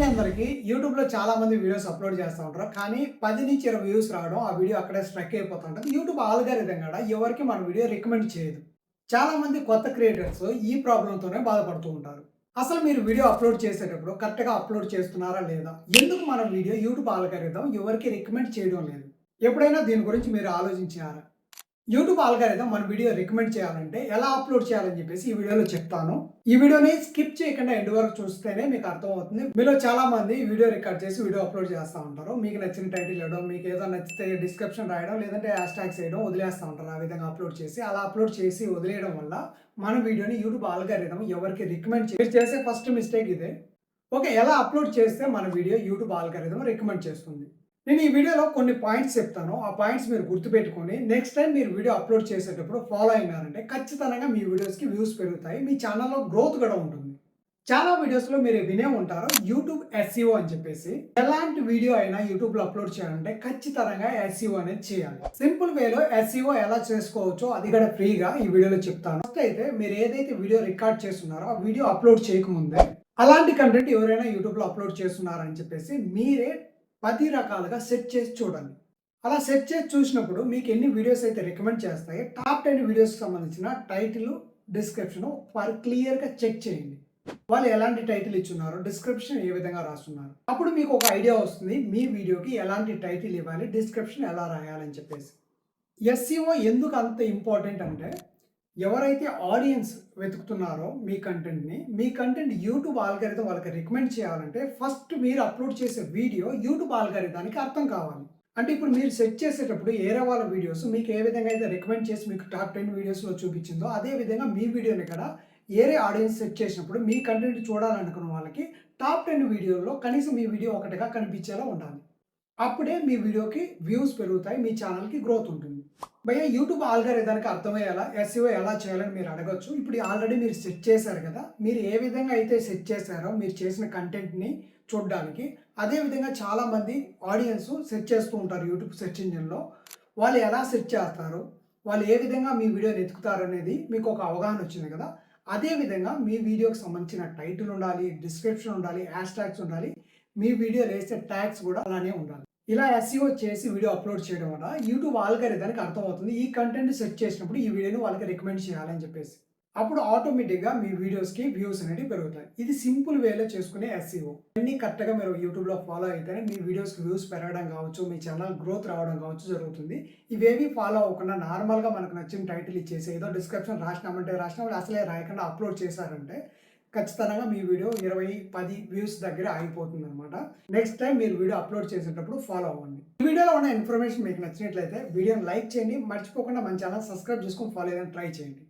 అండి అందరికి యూట్యూబ్‌లో చాలా మంది వీడియోస్ అప్‌లోడ్ చేస్తా ఉంటారు. కానీ 10-20 వ్యూస్ రావడం, ఆ వీడియో అక్కడే స్ట్రక్ అయిపోతుంటది. యూట్యూబ్ ఆల్గారిథం కూడా ఎవరికీ మన వీడియో రికమెండ్ చేయదు. చాలా మంది కొత్త క్రియేటర్స్ ఈ ప్రాబ్లమ్‌తోనే బాధపడుతూ ఉంటారు. అసలు మీరు వీడియో అప్‌లోడ్ చేసేటప్పుడు కరెక్ట్‌గా అప్‌లోడ్ చేస్తున్నారా లేదా? ఎందుకు మన వీడియో యూట్యూబ్ ఆల్గారిథం ఎవరికీ రికమెండ్ చేయడం లేదు? ఎప్పుడైనా దీని గురించి మీరు ఆలోచించారా? యూట్యూబ్ ఆల్గారిథం మన వీడియో రికమెండ్ చేయాలంటే ఎలా అప్లోడ్ చేయాలని చెప్పేసి ఈ వీడియోలో చెప్తాను. ఈ వీడియోని స్కిప్ చేయకుండా ఎండ్ వరకు చూస్తేనే మీకు అర్థమవుతుంది. మీలో చాలా మంది వీడియో రికార్డ్ చేసి వీడియో అప్లోడ్ చేస్తూ ఉంటారు. మీకు నచ్చిన టైటిల్ ఇవ్వడం, మీకు ఏదో నచ్చితే డిస్క్రిప్షన్ రాయడం, లేదంటే హ్యాష్ ట్యాగ్స్ వేయడం వదిలేస్తూ ఉంటారు. ఆ విధంగా అప్లోడ్ చేసి అలా అప్లోడ్ చేసి వదిలేయడం వల్ల మన వీడియోని యూట్యూబ్ ఆల్గారిథం ఎవరికి రికమెండ్ మీరు చేసే ఫస్ట్ మిస్టేక్ ఇదే. ఓకే, ఎలా అప్లోడ్ చేస్తే మన వీడియో యూట్యూబ్ ఆల్గారిథం రికమెండ్ చేస్తుంది. నేను ఈ వీడియోలో కొన్ని పాయింట్స్ చెప్తాను. ఆ పాయింట్స్ మీరు గుర్తుపెట్టుకొని నెక్స్ట్ టైం మీరు వీడియో అప్లోడ్ చేసేటప్పుడు ఫాలో అయినారంటే ఖచ్చితంగా మీ వీడియోస్‌కి వ్యూస్ పెరుగుతాయి. మీ ఛానల్‌లో గ్రోత్ కూడా ఉంటుంది. చాలా వీడియోస్‌లో మీరు వినే ఉంటారు యూట్యూబ్ ఎస్‌ఈఓ అని చెప్పేసి. ఎలాంటి వీడియో అయినా యూట్యూబ్‌లో అప్లోడ్ చేయాలంటే ఖచ్చితంగా ఎస్‌ఈఓ అనేది చేయాలి. సింపుల్ వేలో ఎస్‌ఈఓ ఎలా చేసుకోవచ్చో అది కూడా ఫ్రీగా ఈ వీడియోలో చెప్తాను. ఫస్ట్ అయితే మీరు ఏదైతే వీడియో రికార్డ్ చేస్తున్నారో ఆ వీడియో అప్లోడ్ చేయకముందే అలాంటి కంటెంట్ ఎవరైనా యూట్యూబ్‌లో అప్లోడ్ చేస్తున్నారని చెప్పేసి మీరే 10 రకాలుగా సెట్ చేసి చూడండి. అలా సెట్ చేసి చూసినప్పుడు మీకు ఎన్ని వీడియోస్ అయితే రికమెండ్ చేస్తాయో టాప్ 10 వీడియోస్‌కి సంబంధించిన టైటిల్, డిస్క్రిప్షన్ క్లియర్‌గా చెక్ చేయండి. వాళ్ళు ఎలాంటి టైటిల్ ఇచ్చున్నారో, డిస్క్రిప్షన్ ఏ విధంగా రాస్తున్నారు. అప్పుడు మీకు ఒక ఐడియా వస్తుంది మీ వీడియోకి ఎలాంటి టైటిల్ ఇవ్వాలి, డిస్క్రిప్షన్ ఎలా రాయాలని చెప్పేసి. ఎస్‌ఈఓ ఎందుకు అంత ఇంపార్టెంట్ అంటే ఎవరైతే ఆడియన్స్ వెతుకుతున్నారో మీ కంటెంట్ యూట్యూబ్ ఆల్గారిథం వాళ్ళకి రికమెండ్ చేయాలంటే ఫస్ట్ మీరు అప్లోడ్ చేసే వీడియో యూట్యూబ్ ఆల్గారిథానికి అర్థం కావాలి. అంటే ఇప్పుడు మీరు సెట్ చేసేటప్పుడు ఏరే వాళ్ళ వీడియోస్ మీకు ఏ విధంగా అయితే రికమెండ్ చేసి మీకు టాప్ 10 వీడియోస్‌లో చూపించిందో అదే విధంగా మీ వీడియోని కూడా ఏరే ఆడియన్స్ సెట్ చేసినప్పుడు మీ కంటెంట్ చూడాలనుకున్న వాళ్ళకి టాప్ 10 వీడియోల్లో కనీసం మీ వీడియో ఒకటిగా కనిపించేలా ఉండాలి. అప్పుడే మీ వీడియోకి వ్యూస్ పెరుగుతాయి. మీ ఛానల్‌కి గ్రోత్ ఉంటుంది. భయ్యా యూట్యూబ్ ఆల్గారిథానికి అర్థమయ్యేలా ఎస్‌ఈఓ ఎలా చేయాలని మీరు అడగొచ్చు. ఇప్పుడు ఆల్రెడీ మీరు సెట్ చేశారు కదా! మీరు ఏ విధంగా అయితే సెట్ చేశారో మీరు చేసిన కంటెంట్‌ని చూడ్డానికి, అదే విధంగా చాలామంది ఆడియన్స్ సెట్ చేస్తూ ఉంటారు యూట్యూబ్ సెర్చ్ ఇంజిన్‌లో. వాళ్ళు ఎలా సెట్ చేస్తారు? వాళ్ళు ఏ విధంగా మీ వీడియోని ఎతుకుతారనేది మీకు ఒక అవగాహన వచ్చింది కదా! అదే విధంగా మీ వీడియోకి సంబంధించిన టైటిల్ ఉండాలి, డిస్క్రిప్షన్ ఉండాలి, హ్యాష్ ట్యాగ్స్ ఉండాలి. మీ వీడియోలో ఏసే ట్యాగ్స్ కూడా అలానే ఉండాలి. ఇలా ఎస్ఈఓ చేసి వీడియో అప్లోడ్ చేయడం వల్ల యూట్యూబ్ ఆల్గారిథానికి అర్థమవుతుంది ఈ కంటెంట్ సెట్ చేసినప్పుడు ఈ వీడియోని వాళ్ళకి రికమెండ్ చేయాలని చెప్పేసి. అప్పుడు ఆటోమేటిక్‌గా మీ వీడియోస్‌కి వ్యూస్ అనేవి పెరుగుతాయి. ఇది సింపుల్ వేలో చేసుకునే ఎస్ఈఓ. అన్నీ కరెక్ట్‌గా మీరు యూట్యూబ్‌లో ఫాలో అయితేనే మీ వీడియోస్‌కి వ్యూస్ పెరగడం కావచ్చు, మీ ఛానల్ గ్రోత్ రావడం కావచ్చు జరుగుతుంది. ఇవేవి ఫాలో అవ్వకుండా నార్మల్‌గా మనకు నచ్చిన టైటిల్ ఇచ్చేసి ఏదో డిస్క్రిప్షన్ రాసినామంటే రాసినప్పుడు అసలే రాయకుండా అప్లోడ్ చేశారంటే ఖచ్చితంగా మీ వీడియో 20, 10 వ్యూస్ దగ్గర ఆగిపోతుందనమాట. నెక్స్ట్ టైం మీరు వీడియో అప్లోడ్ చేసేటప్పుడు ఫాలో అవ్వండి. ఈ వీడియోలో ఉన్న ఇన్ఫర్మేషన్ మీకు నచ్చినట్లయితే వీడియోని లైక్ చేయండి. మర్చిపోకుండా మన ఛానల్ సబ్స్క్రైబ్ చేసుకొని ఫాలో అయ్యడానికి ట్రై చేయండి.